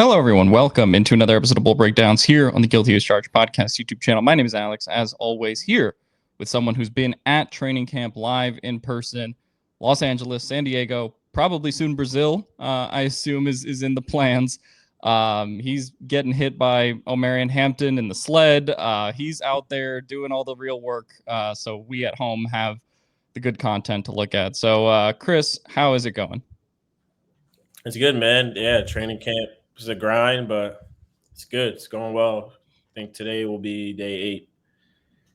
Hello, everyone. Welcome into another episode of Bull Breakdowns here on the Guilty as Charged podcast YouTube channel. My name is Alex, as always, here with someone who's been at training camp live in person, Los Angeles, San Diego, probably soon Brazil, I assume is in the plans. He's getting hit by O'Marion Hampton in the sled. He's out there doing all the real work, so we at home have the good content to look at. So, Kris, how is it going? It's good, man. Yeah, training camp is a grind, but it's good. It's going well. I think today will be day 8,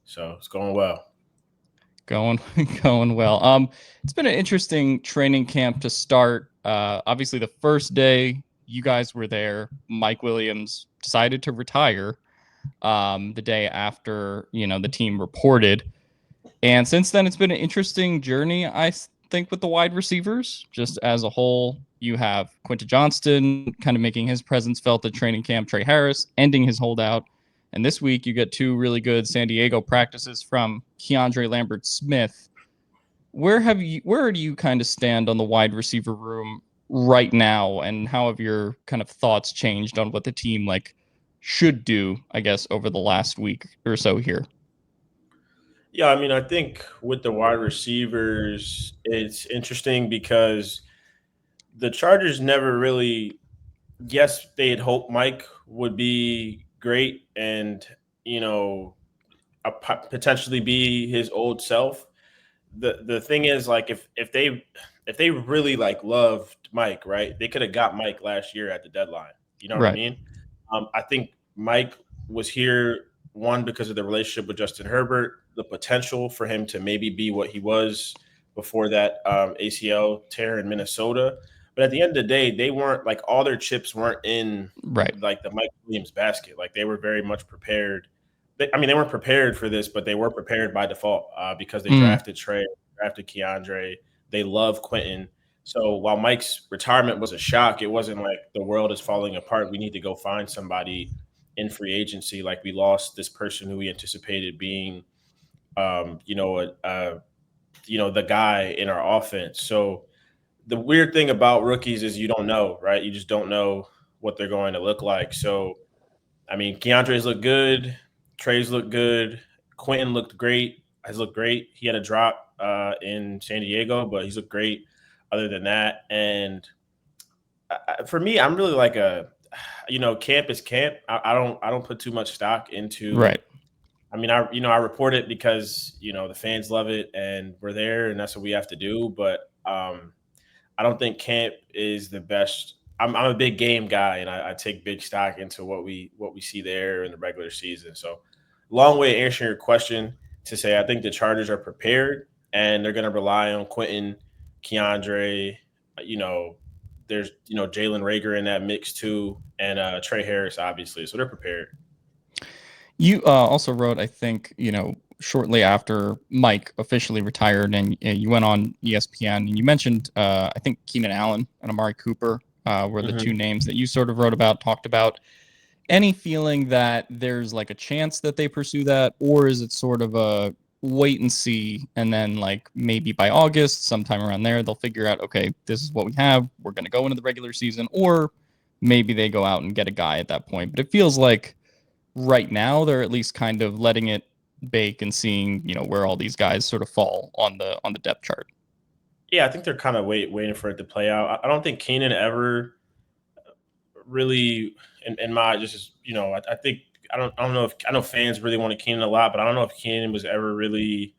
so it's going well. Going going well. It's been an interesting training camp to start. Obviously the first day you guys were there, Mike Williams decided to retire the day after, the team reported. And since then it's been an interesting journey, I think, with the wide receivers. Just as a whole, you have Quinton Johnston kind of making his presence felt at training camp, Trey Harris ending his holdout. And this week, you get two really good San Diego practices from Keandre Lambert-Smith. Where do you kind of stand on the wide receiver room right now, and how have your kind of thoughts changed on what the team should do, I guess, over the last week or so here? Yeah, I mean, I think with the wide receivers, it's interesting because the Chargers never really, yes, they had hoped Mike would be great and, you know, potentially be his old self. The thing is, like, if they really loved Mike, right, they could have got Mike last year at the deadline. You know what I Right. mean? I think Mike was here, one, because of the relationship with Justin Herbert, the potential for him to maybe be what he was before that ACL tear in Minnesota. But at the end of the day, they weren't, like, all their chips weren't in Right. like the Mike Williams basket. Like, they were very much prepared. They weren't prepared for this, but they were prepared by default because they Mm, drafted Trey, drafted Keandre. They love Quentin. So while Mike's retirement was a shock, it wasn't like the world is falling apart. We need to go find somebody in free agency. Like, we lost this person who we anticipated being, um, you know, a, a, the guy in our offense. So the weird thing about rookies is you don't know, right? You just don't know what they're going to look like. So I mean, Keandre's looked good. Trey's looked good. Quentin looked great. Has looked great. He had a drop in San Diego, but he's looked great. Other than that, and for me, I'm really like camp is camp. I don't put too much stock into. right. I mean, I report it because the fans love it and we're there and that's what we have to do. But I don't think camp is the best. I'm a big game guy, and I take big stock into what we see there in the regular season. So, long way answering your question to say I think the Chargers are prepared, and they're going to rely on Quentin, Keandre. You know, there's Jalen Rager in that mix too, and Trey Harris obviously. So they're prepared. You also wrote, I think, shortly after Mike officially retired, and you went on ESPN, and you mentioned, I think, Keenan Allen and Amari Cooper were the two Mhm. names that you sort of wrote about, talked about. Any feeling that there's a chance that they pursue that, or is it sort of a wait and see, and then maybe by August, sometime around there, they'll figure out, okay, this is what we have, we're going to go into the regular season, or maybe they go out and get a guy at that point. But it feels like right now they're at least kind of letting it bake and seeing where all these guys sort of fall on the depth chart. Yeah, I think they're kind of waiting for it to play out. I don't think Keenan ever really, in my just I think I don't know if I know fans really wanted Keenan a lot, but I don't know if Keenan was ever really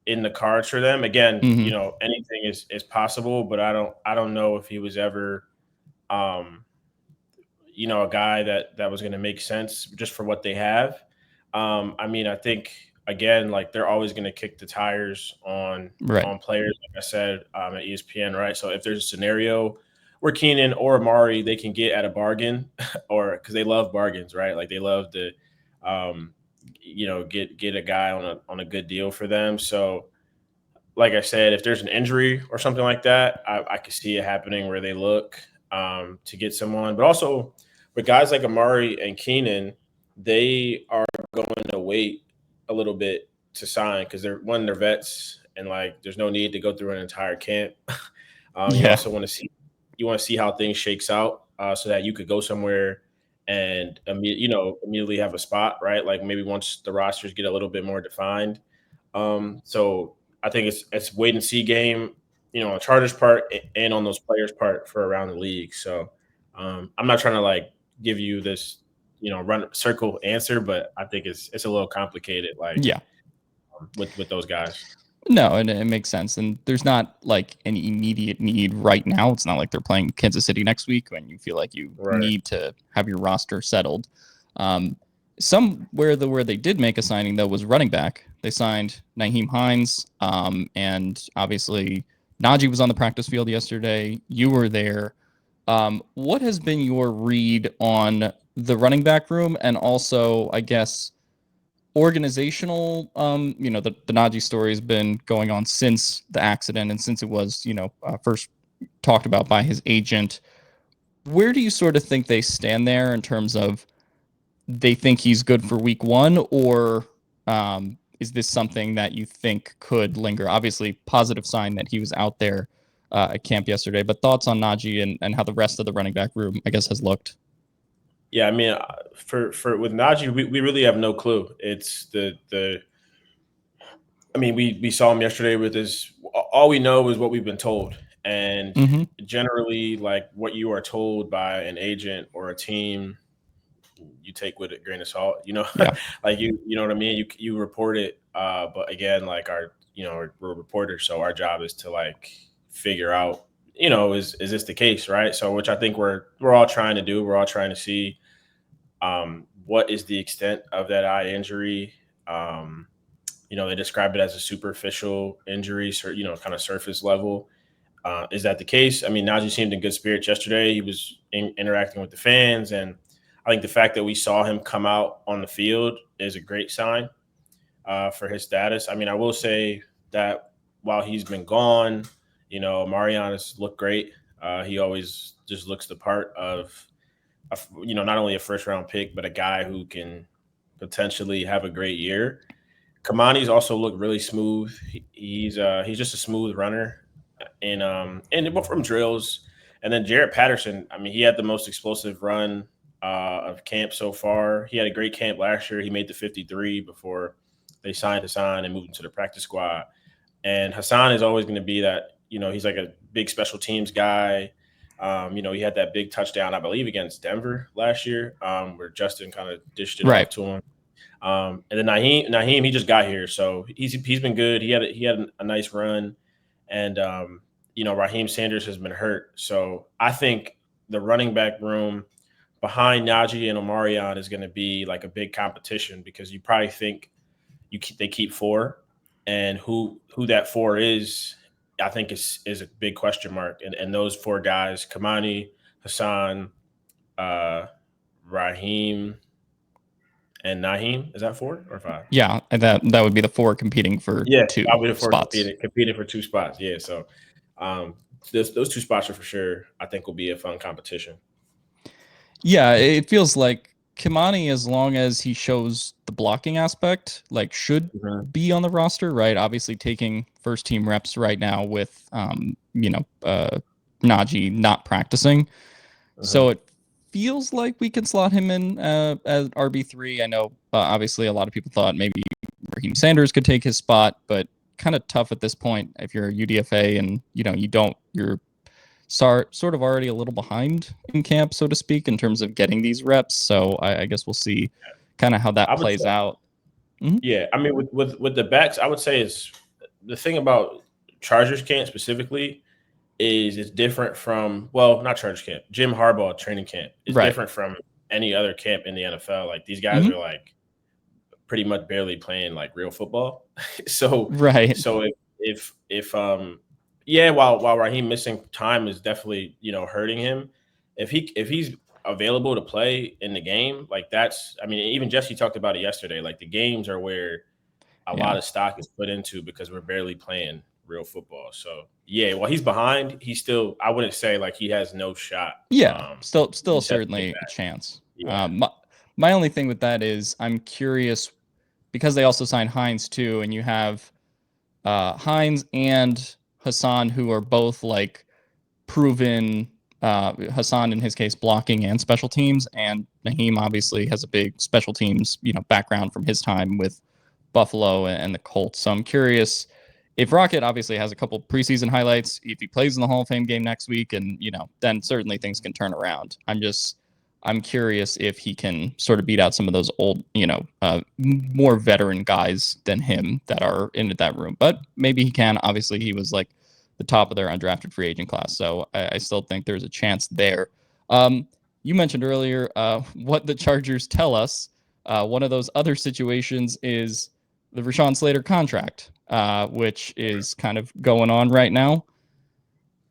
in the cards for them. Again, Mm-hmm. anything is possible, but I don't know if he was ever um, a guy that was going to make sense just for what they have. I mean, I think again, like, they're always going to kick the tires on Right. players, like I said, at ESPN, right? So if there's a scenario where Keenan or Amari they can get at a bargain, or because they love bargains, right? Like, they love to, um, get a guy on a good deal for them. So, like I said, if there's an injury or something like that, I could see it happening where they look to get someone. But also with guys like Amari and Keenan, they are going to wait a little bit to sign because they're vets and, like, there's no need to go through an entire camp. You Yeah. also want to see how things shakes out so that you could go somewhere and immediately have a spot, right? Like maybe once the rosters get a little bit more defined. So I think it's wait and see game, on Chargers' part and on those players' part for around the league. So I'm not trying to like give you this, run circle answer, but I think it's a little complicated, like Yeah. with those guys. No, and it makes sense. And there's not like an immediate need right now. It's not like they're playing Kansas City next week when you feel like you Right. need to have your roster settled. Somewhere where they did make a signing though was running back. They signed Nyheim Hines, and obviously Najee was on the practice field yesterday. You were there. What has been your read on the running back room, and also, I guess, organizational? The Najee story has been going on since the accident and since it was, first talked about by his agent. Where do you sort of think they stand there in terms of they think he's good for week one, or is this something that you think could linger? Obviously, positive sign that he was out there at camp yesterday, but thoughts on Najee and how the rest of the running back room, I guess, has looked? Yeah, I mean, for with Najee, we really have no clue. It's I mean, we saw him yesterday with his. All we know is what we've been told, and Mm-hmm. generally, like what you are told by an agent or a team, you take with a grain of salt. Yeah. Like you know what I mean. You report it, but again, like we're reporters, so our job is to like figure out, is this the case, right? So which I think we're all trying to do. We're all trying to see what is the extent of that eye injury. They describe it as a superficial injury, so kind of surface level. Is that the case? I mean, Najee seemed in good spirits yesterday. He was interacting with the fans, and I think the fact that we saw him come out on the field is a great sign for his status. I mean, I will say that while he's been gone, Marion has looked great. He always just looks the part of, not only a first round pick, but a guy who can potentially have a great year. Kamani's also looked really smooth. He's just a smooth runner, and from drills. And then Jarrett Patterson, I mean, he had the most explosive run of camp so far. He had a great camp last year. He made the 53 before they signed Hassan and moved him to the practice squad. And Hassan is always going to be that, he's like a big special teams guy. He had that big touchdown, I believe, against Denver last year, where Justin kind of dished it Right. off to him. And then Nyheim, he just got here, so he's been good. He had a nice run, and Raheem Sanders has been hurt. So I think the running back room behind Najee and Omarion is going to be like a big competition, because you probably think they keep four, and who that four is, I think is a big question mark. And those four guys: Kamani, Hassan, Raheem, and Nyheim. Is that 4 or 5? Yeah, and that would be the four competing for two probably the 4 spots. competing for 2 spots. Yeah, so those 2 spots are for sure, I think, will be a fun competition. Yeah, it feels like Kimani, as long as he shows the blocking aspect, like should be on the roster, right? Obviously taking first team reps right now with Najee not practicing. So it feels like we can slot him in as RB3. I know obviously a lot of people thought maybe Raheem Sanders could take his spot, but kind of tough at this point if you're a UDFA and you're sort of already a little behind in camp, so to speak, in terms of getting these reps. So I guess we'll see kind of how that plays out. Mm-hmm. Yeah, I mean, with the backs, I would say is the thing about Chargers camp specifically is it's different from, well, not Chargers camp, Jim Harbaugh training camp is different from any other camp in the NFL. Like these guys are like pretty much barely playing like real football. So while Raheem missing time is definitely hurting him, if he's available to play in the game, like that's, I mean, even Jesse talked about it yesterday. Like the games are where a lot of stock is put into, because we're barely playing real football. So while he's behind, he's still, I wouldn't say like he has no shot. Still certainly a chance. Yeah. My only thing with that is I'm curious, because they also signed Hines too, and you have Hines and Hassan, who are both like proven Hassan, in his case, blocking and special teams, and Naheem obviously has a big special teams, background from his time with Buffalo and the Colts. So I'm curious if Rocket obviously has a couple preseason highlights, if he plays in the Hall of Fame game next week, and then certainly things can turn around. I'm curious if he can sort of beat out some of those old, more veteran guys than him that are in that room. But maybe he can. Obviously, he was like the top of their undrafted free agent class. So I still think there's a chance there. You mentioned earlier what the Chargers tell us. One of those other situations is the Rashawn Slater contract, which is kind of going on right now.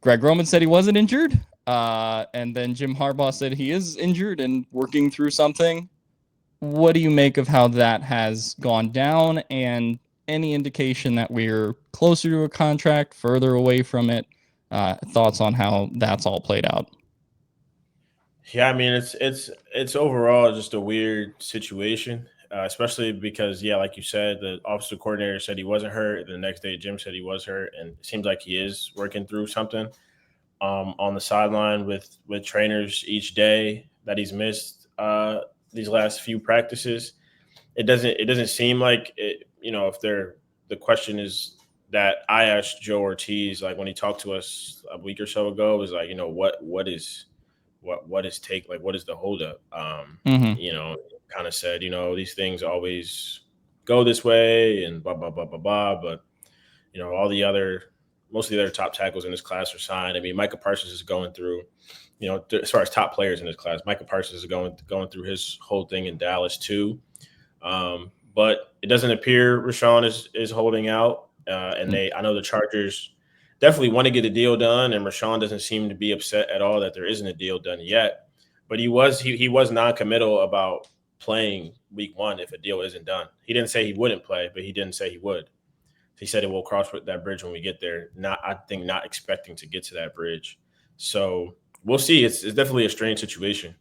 Greg Roman said he wasn't injured. And then Jim Harbaugh said he is injured and working through something. What do you make of how that has gone down, and any indication that we're closer to a contract, further away from it? Thoughts on how that's all played out? Yeah, I mean it's overall just a weird situation, especially because like you said, the offensive coordinator said he wasn't hurt. The next day, Jim said he was hurt, and it seems like he is working through something on the sideline with trainers each day that he's missed these last few practices. It doesn't seem like it. If the question is that I asked Joe Ortiz, like when he talked to us a week or so ago, was like, what is the holdup? Mm-hmm. Kind of said, these things always go this way and blah blah blah blah blah. But most of the other top tackles in this class are signed. I mean, Micah Parsons is going through, as far as top players in this class, Micah Parsons is going through his whole thing in Dallas too. But it doesn't appear Rashawn is holding out, and I know the Chargers definitely want to get a deal done, and Rashawn doesn't seem to be upset at all that there isn't a deal done yet. But he was non-committal about playing week 1 if a deal isn't done. He didn't say he wouldn't play, but he didn't say he would. He said it will cross that bridge when we get there. I think not expecting to get to that bridge. So we'll see. It's definitely a strange situation.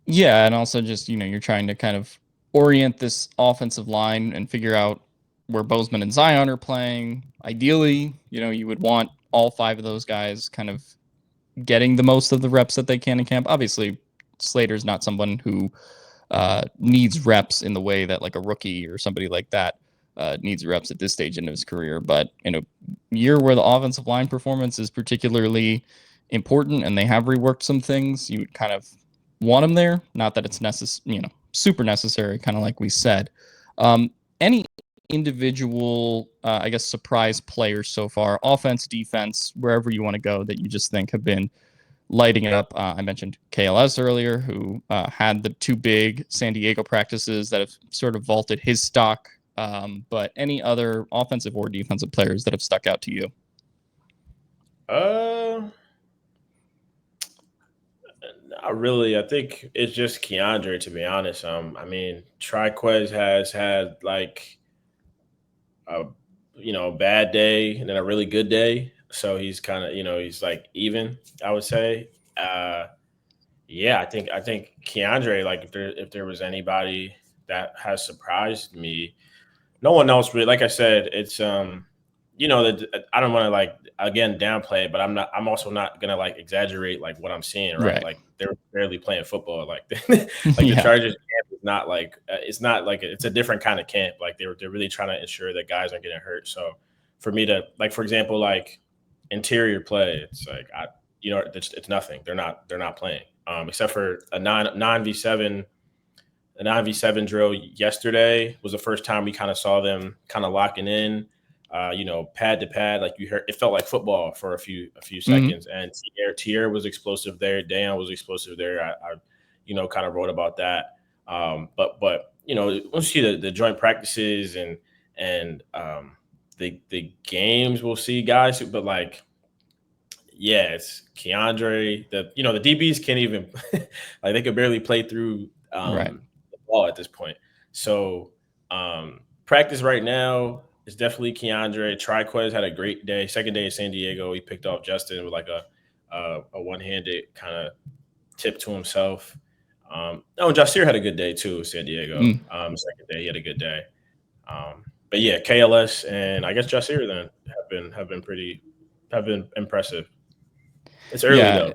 Yeah, and also just you're trying to kind of orient this offensive line and figure out where Bozeman and Zion are playing. Ideally, you would want all 5 of those guys kind of getting the most of the reps that they can in camp. Obviously, Slater's not someone who needs reps in the way that like a rookie or somebody like that needs reps at this stage in his career. But in a year where the offensive line performance is particularly important and they have reworked some things, you would kind of want him there. Not that it's super necessary, kind of like we said. Any individual, I guess, surprise players so far, offense, defense, wherever you want to go, that you just think have been lighting it up? I mentioned KLS earlier, who had the 2 big San Diego practices that have sort of vaulted his stock. But any other offensive or defensive players that have stuck out to you? Not really. I think it's just Keandre, to be honest. I mean, Triquez has had like a bad day and then a really good day. So he's kind of, he's like even, I would say. I think Keandre, like if there was anybody that has surprised me, no one else really. Like I said, it's that I don't want to like again downplay it, but I'm also not gonna like exaggerate like what I'm seeing, right? Like they're barely playing football. Like like the Chargers camp is not like it's not like it's a different kind of camp. Like they're really trying to ensure that guys aren't getting hurt. So for me to like, for example, like interior play, it's like it's nothing. They're not playing except for a 9v7. The 9v7 drill yesterday was the first time we kind of saw them kind of locking in, pad to pad. Like you heard, it felt like football for a few seconds. Mm-hmm. And Tier was explosive there. Dan was explosive there. I kind of wrote about that. But once you see the joint practices and the games, we'll see guys. But like, yeah, it's Keandre. The DBs can't even like they could barely play through. Right. Ball at this point. So practice right now is definitely Keandre. Triquez had a great day. Second day in San Diego, he picked off Justin with like a one-handed kind of tip to himself. Jasir had a good day too, San Diego. Second day, he had a good day. But yeah, KLS and I guess Jasir then have been impressive. It's early Yeah,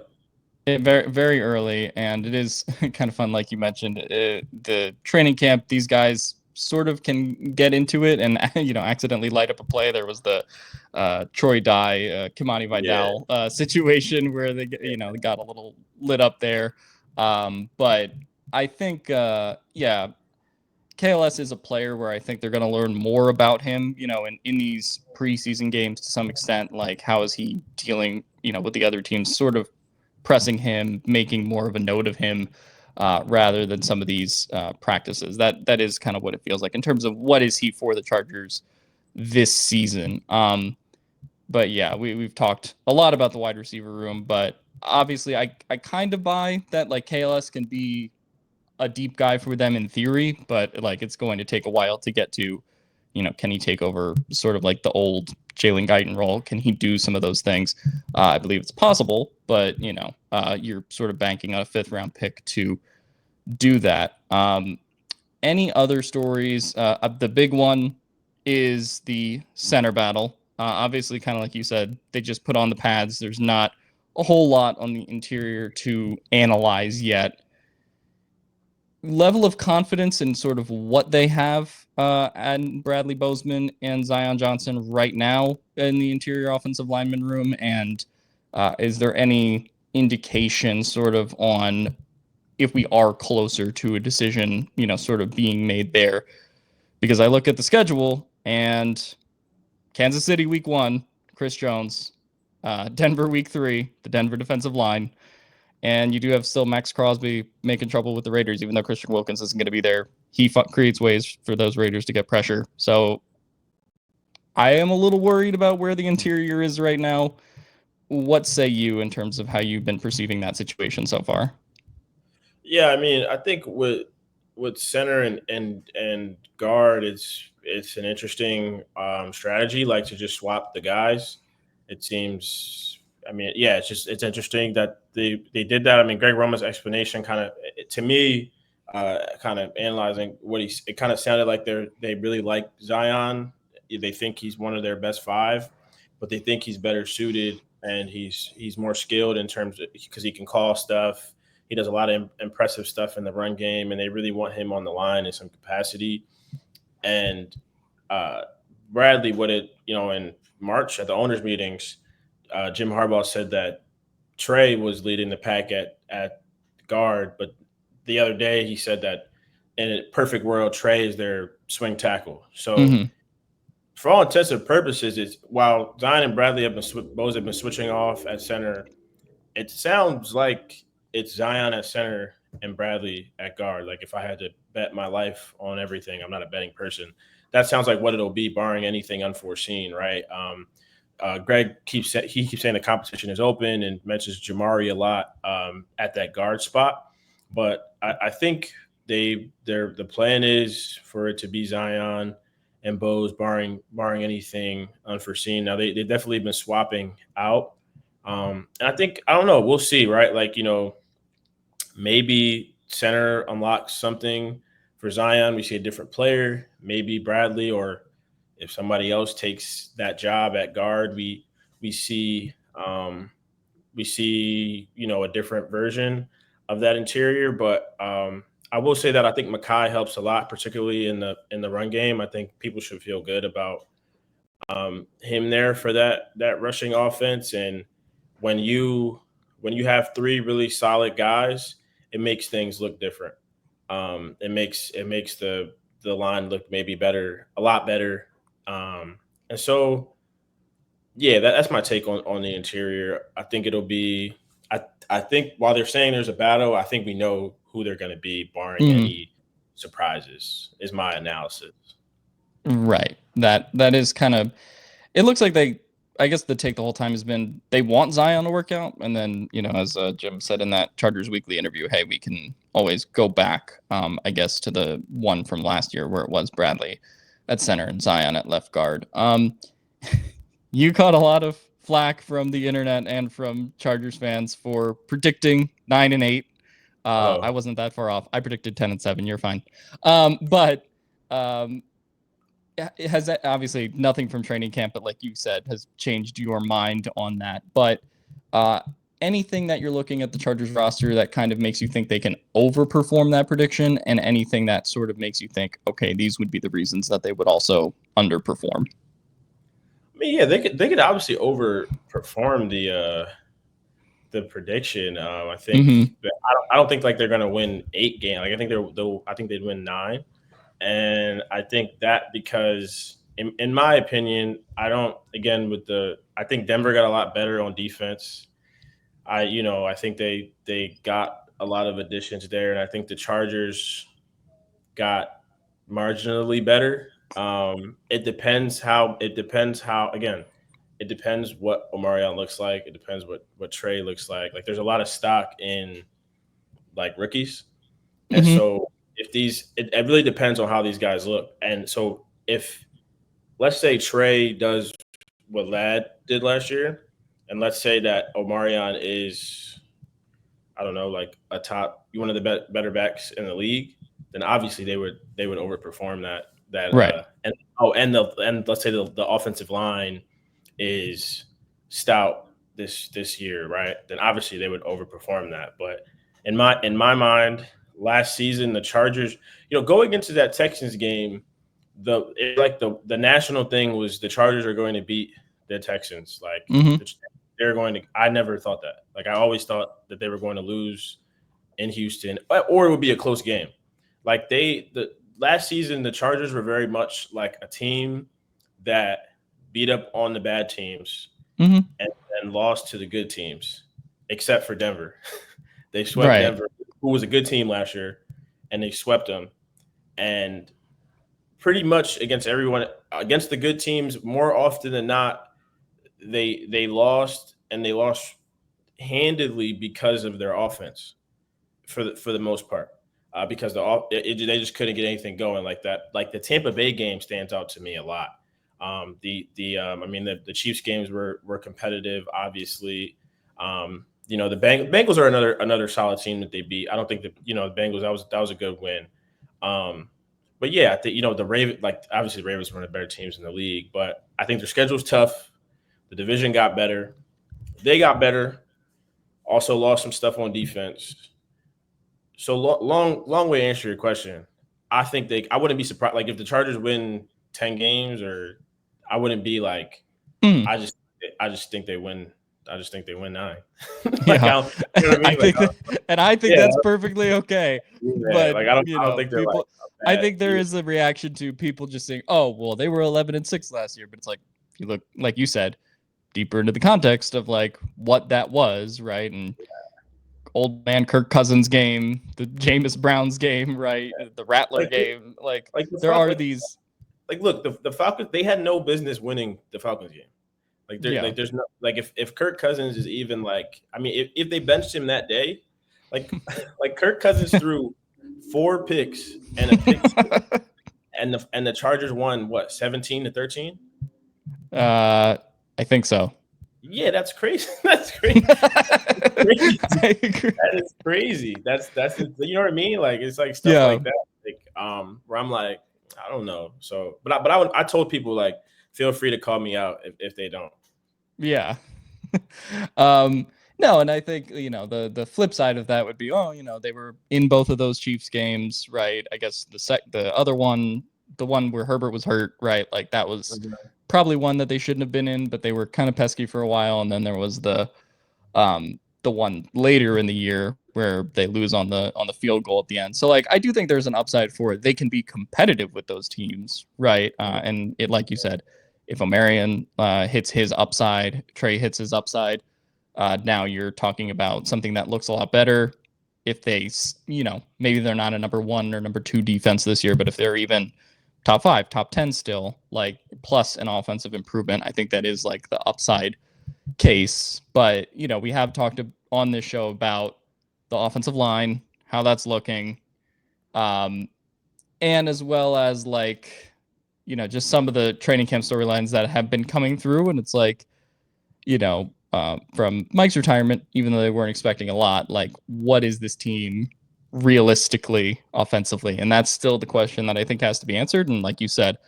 though. very very early, and it is kind of fun, like you mentioned. The training camp, these guys sort of can get into it and accidentally light up a play. There was the Troy Dye, Kimani Yeah, Vidal situation where they they got a little lit up there. But I think yeah, KLS is a player where I think they're going to learn more about him, in these preseason games to some extent. Like, how is he dealing, with the other teams sort of pressing him, making more of a note of him, rather than some of these practices. That is kind of what it feels like in terms of what is he for the Chargers this season. But yeah, we've talked a lot about the wide receiver room, but obviously I kind of buy that like KLS can be a deep guy for them in theory, but like it's going to take a while to get to, can he take over sort of like the old Jalen Guyton role? Can he do some of those things? I believe it's possible, but you're sort of banking on a 5th round pick to do that. Any other stories? The big one is the center battle. Obviously, kind of like you said, they just put on the pads. There's not a whole lot on the interior to analyze yet. Level of confidence in sort of what they have and Bradley Bozeman and Zion Johnson right now in the interior offensive lineman room, and is there any indication sort of on if we are closer to a decision, sort of being made there? Because I look at the schedule and Kansas City week 1, Chris Jones, Denver week 3, the Denver defensive line. And you do have still Max Crosby making trouble with the Raiders, even though Christian Wilkins isn't going to be there. He creates ways for those Raiders to get pressure. So I am a little worried about where the interior is right now. What say you in terms of how you've been perceiving that situation so far? yeah. I mean, I think with center and guard, it's an interesting strategy, like to just swap the guys. It seems. I mean, yeah, it's interesting that they did that. I mean, Greg Roman's explanation kind of to me, kind of analyzing what it kind of sounded like they really like Zion. They think he's one of their best 5, but they think he's better suited and he's more skilled in terms of because he can call stuff. He does a lot of impressive stuff in the run game, and they really want him on the line in some capacity. And uh, Bradley, in March at the owners' meetings, Jim Harbaugh said that Trey was leading the pack at guard, but the other day he said that in a perfect world, Trey is their swing tackle. So Mm-hmm. for all intents and purposes, it's while Zion and Bradley both have been switching off at center, it sounds like it's Zion at center and Bradley at guard. Like if I had to bet my life on everything, I'm not a betting person. That sounds like what it'll be, barring anything unforeseen, right? Greg keeps saying the competition is open and mentions Jamari a lot at that guard spot, but I think the plan is for it to be Zion and Bose, barring anything unforeseen. Now they've definitely been swapping out, and I don't know. We'll see, right? Like maybe center unlocks something for Zion. We see a different player, maybe Bradley, or if somebody else takes that job at guard, we see a different version of that interior. But I will say that I think Makai helps a lot, particularly in the run game. I think people should feel good about him there for that rushing offense. And when you have 3 really solid guys, it makes things look different. It makes the line look maybe better, a lot better. And so, yeah, that's my take on the interior. I think it'll be. I think while they're saying there's a battle, I think we know who they're going to be, barring Mm-hmm. any surprises. Is my analysis. Right. That is kind of. It looks like I guess the take the whole time has been they want Zion to work out, and then as Jim said in that Chargers Weekly interview, hey, we can always go back, I guess, to the one from last year where it was Bradley at center and Zion at left guard. You caught a lot of flack from the internet and from Chargers fans for predicting 9-8. I Oh, wasn't that far off. I predicted 10-7. You're fine. But it has obviously nothing from training camp, but like you said, has changed your mind on that. But anything that you're looking at the Chargers roster that kind of makes you think they can overperform that prediction, and anything that sort of makes you think, okay, these would be the reasons that they would also underperform? I mean, yeah, they could obviously overperform the prediction. I think Mm-hmm. I don't think like they're gonna win 8 games. Like I think they'd win 9, and I think that because in my opinion, I think Denver got a lot better on defense. I think they got a lot of additions there, and I think the Chargers got marginally better. It depends what Omarion looks like. It depends what Trey looks like. Like there's a lot of stock in like rookies, and Mm-hmm. so it really depends on how these guys look. And so if let's say Trey does what Ladd did last year, and let's say that Omarion is, I don't know, like one of the better backs in the league, then obviously they would overperform that Right. and let's say the offensive line is stout this year, right? Then obviously they would overperform that. But in my mind, last season the Chargers, going into that Texans game, the national thing was the Chargers are going to beat the Texans. Like Mm-hmm. they're going to. I never thought that. Like I always thought that they were going to lose in Houston, or it would be a close game. Like the last season, the Chargers were very much like a team that beat up on the bad teams Mm-hmm. and lost to the good teams, except for Denver. They swept Right. Denver, who was a good team last year, and they swept them. And pretty much against the good teams, more often than not, they lost, and they lost handedly because of their offense for the most part. Because they just couldn't get anything going like that. Like the Tampa Bay game stands out to me a lot. The Chiefs games were competitive, obviously. The Bengals are another solid team that they beat. I don't think the Bengals, that was a good win. But yeah, I think the Ravens, like obviously the Ravens were one of the better teams in the league, but I think their schedule's tough. The division got better. They got better. Also lost some stuff on defense. So long way to answer your question. I wouldn't be surprised. Like if the Chargers win 10 games, or I wouldn't be like, Mm. I just think they win. I just think they win 9. Like Yeah. you know what I mean? I think Yeah, that's perfectly okay. yeah. But Like I don't think they're like people, a I bad think there team. is a reaction to people just saying, "Oh, well, they were 11-6 last year," but it's like if you look, like you said, deeper into the context of like what that was, right? And old man Kirk Cousins game, the Jameis Browns game, right? The Rattler Like game. Like like the there Fal- are these, like look, the Falcons, they had no business winning the Falcons game. yeah. There's no, like if Kirk Cousins is even like, I mean if they benched him that day, like like Kirk Cousins threw 4 picks and a pick six, and the Chargers won what, 17-13? I think so. Yeah, that's crazy. That's crazy. That's crazy. I agree. That is crazy. You know what I mean? Like it's like stuff Yeah. like that. Like where I'm like, I don't know. So I told people like feel free to call me out if they don't. Yeah. No, and I think the flip side of that would be, they were in both of those Chiefs games, right? I guess the other one, the one where Herbert was hurt, right? Like that was probably one that they shouldn't have been in, but they were kind of pesky for a while, and then there was the one later in the year where they lose on the field goal at the end. So like I do think there's an upside for it. They can be competitive with those teams, right? And it, like you said, if Omarion hits his upside, Trey hits his upside, now you're talking about something that looks a lot better. If they, maybe they're not a number 1 or number 2 defense this year, but if they're even top 5, top 10 still, like plus an offensive improvement, I think that is like the upside case. But, we have talked on this show about the offensive line, how that's looking, and as well as like, just some of the training camp storylines that have been coming through. And it's like, from Mike's retirement, even though they weren't expecting a lot, like what is this team realistically offensively? And that's still the question that I think has to be answered. And like you said,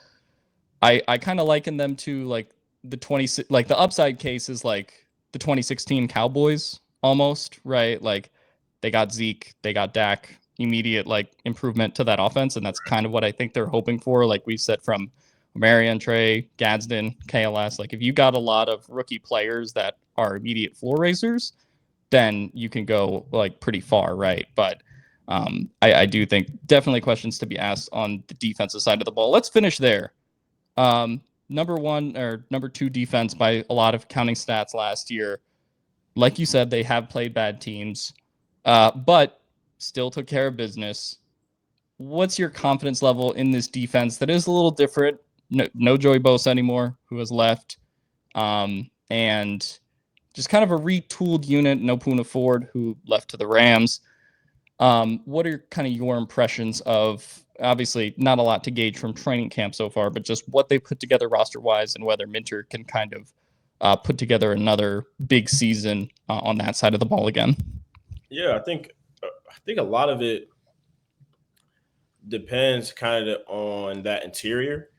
I kind of liken them to like the 20, like the upside case is like the 2016 Cowboys, almost, right? Like they got Zeke, they got Dak, immediate like improvement to that offense, and that's kind of what I think they're hoping for. Like we said from Marion, Trey, Gadsden, KLS, like if you got a lot of rookie players that are immediate floor raisers, then you can go like pretty far, right? But I do think definitely questions to be asked on the defensive side of the ball. Let's finish there. Number one or number two defense by a lot of counting stats last year. Like you said, they have played bad teams, but still took care of business. What's your confidence level in this defense that is a little different? No Joey Bosa anymore, who has left, and just kind of a retooled unit. No Poona Ford, who left to the Rams. What are kind of your impressions of, obviously not a lot to gauge from training camp so far, but just what they put together roster wise and whether Minter can kind of put together another big season on that side of the ball again? Yeah, I think a lot of it depends kind of on that interior,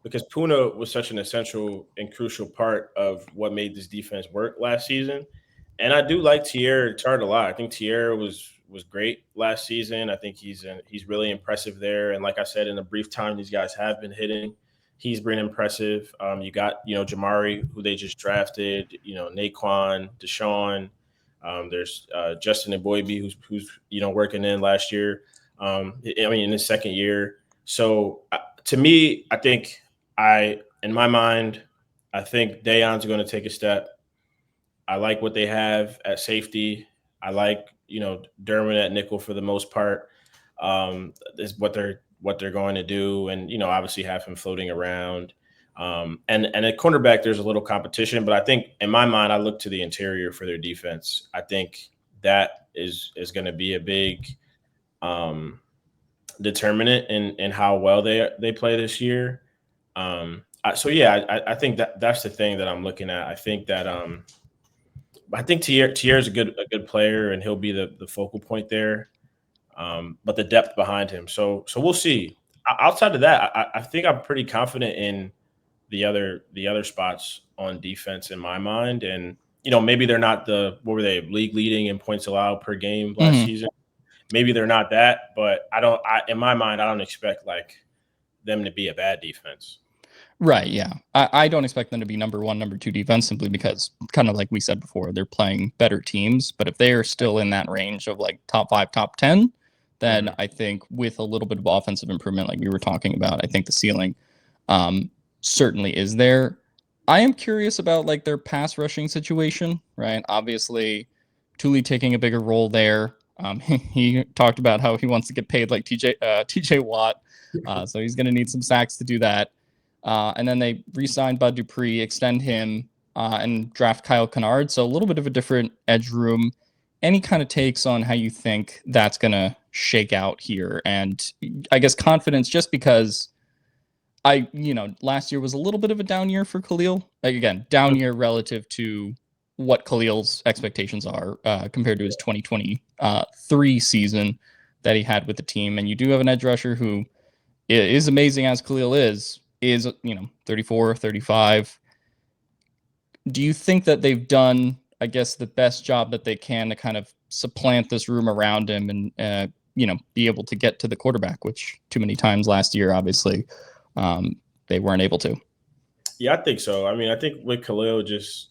because Puna was such an essential and crucial part of what made this defense work last season. And I do like Tierra Tart a lot. I think Tierra was great last season. I think he's really impressive there. And like I said, in the brief time these guys have been hitting, he's been impressive. You got, Jamari, who they just drafted, Naquan, Deshaun. There's Justin Eboybe, who's working in last year. In his second year. So to me, I think in my mind, I think Dayon's going to take a step. I like what they have at safety. I like, Dermot at nickel for the most part. Is what they're going to do, and obviously have him floating around. And at cornerback, there's a little competition, but I think in my mind, I look to the interior for their defense. I think that is going to be a big determinant in how well they play this year. I think that's the thing that I'm looking at. I think that Tier's a good player, and he'll be the focal point there. But the depth behind him. So we'll see. Outside of that, I think I'm pretty confident in the other spots on defense in my mind. And maybe they're not what were they, league leading in points allowed per game last season. Maybe they're not that, but in my mind, I don't expect like them to be a bad defense. Right. Yeah. I don't expect them to be number one, number two defense simply because, kind of like we said before, they're playing better teams. But if they are still in that range of like top 5, top 10, then I think with a little bit of offensive improvement, like we were talking about, I think the ceiling certainly is there. I am curious about like their pass rushing situation, right? Obviously, Thule taking a bigger role there. He talked about how he wants to get paid like TJ Watt. So he's going to need some sacks to do that. And then they re-signed Bud Dupree, extend him, and draft Kyle Kennard. So a little bit of a different edge room. Any kind of takes on how you think that's going to shake out here? And I guess confidence, just because last year was a little bit of a down year for Khalil. Like, again, down year relative to what Khalil's expectations are compared to his 2023 season that he had with the team. And you do have an edge rusher who is amazing as Khalil is 34, 35. Do you think that they've done, I guess, the best job that they can to kind of supplant this room around him and, be able to get to the quarterback, which too many times last year, obviously, they weren't able to? Yeah, I think so. I mean, I think with Khalil, just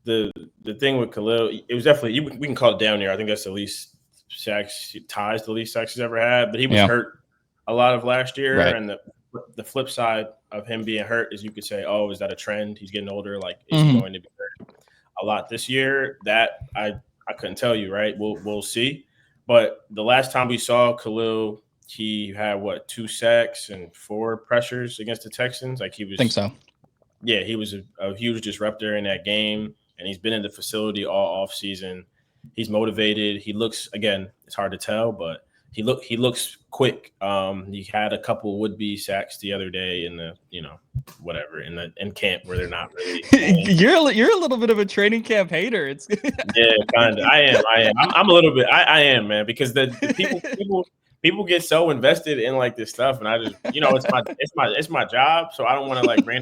the thing with Khalil, it was definitely, we can call it down here. I think that's the least sacks, ties the least sacks he's ever had, but he was hurt a lot of last year. Right. And the flip side of him being hurt is you could say, oh, is that a trend? He's getting older. Like, is he going to be hurt a lot this year? That I couldn't tell you, right? We'll see. But the last time we saw Khalil, he had 2 sacks and 4 pressures against the Texans. Like, he was, I think so. Yeah, he was a huge disruptor in that game, and he's been in the facility all off season. He's motivated. He looks, again, it's hard to tell, but he looks quick. He had a couple would-be sacks the other day in the in camp where they're not really. You're a little bit of a training camp hater. It's yeah, kind of. I am. I'm a little bit. I am, man, because the people get so invested in like this stuff, and I just it's my job, so I don't want to like rain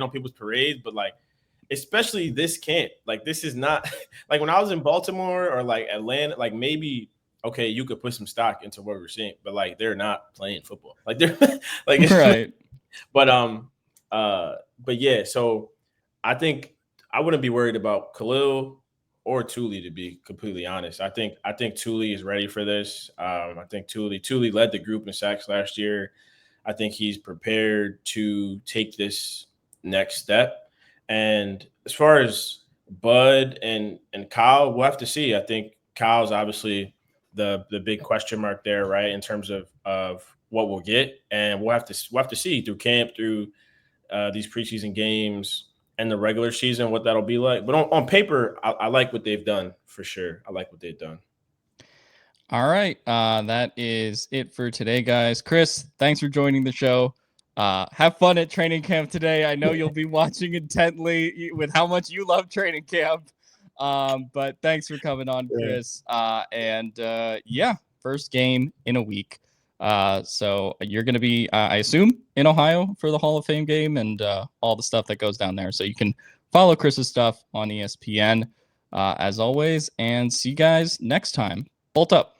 on people's parades, but like especially this camp. Like, this is not like when I was in Baltimore or like Atlanta, like maybe okay, you could put some stock into what we're seeing, but like they're not playing football. Like they're like Right. But yeah, so I think I wouldn't be worried about Khalil or Thule, to be completely honest. I think Thule is ready for this. I think Thule led the group in sacks last year. I think he's prepared to take this next step. And as far as Bud and Kyle, we'll have to see. I think Kyle's obviously the big question mark there, right? In terms of what we'll get, and we'll have to see through camp, through these preseason games, and the regular season what that'll be like. But on paper, I like what they've done for sure. I like what they've done. All right. That is it for today, guys. Kris, thanks for joining the show. Have fun at training camp today. I know you'll be watching intently with how much you love training camp. But thanks for coming on, Kris. Yeah, first game in a week. So you're going to be, I assume, in Ohio for the Hall of Fame game and all the stuff that goes down there. So you can follow Kris's stuff on ESPN as always, and see you guys next time. Bolt up.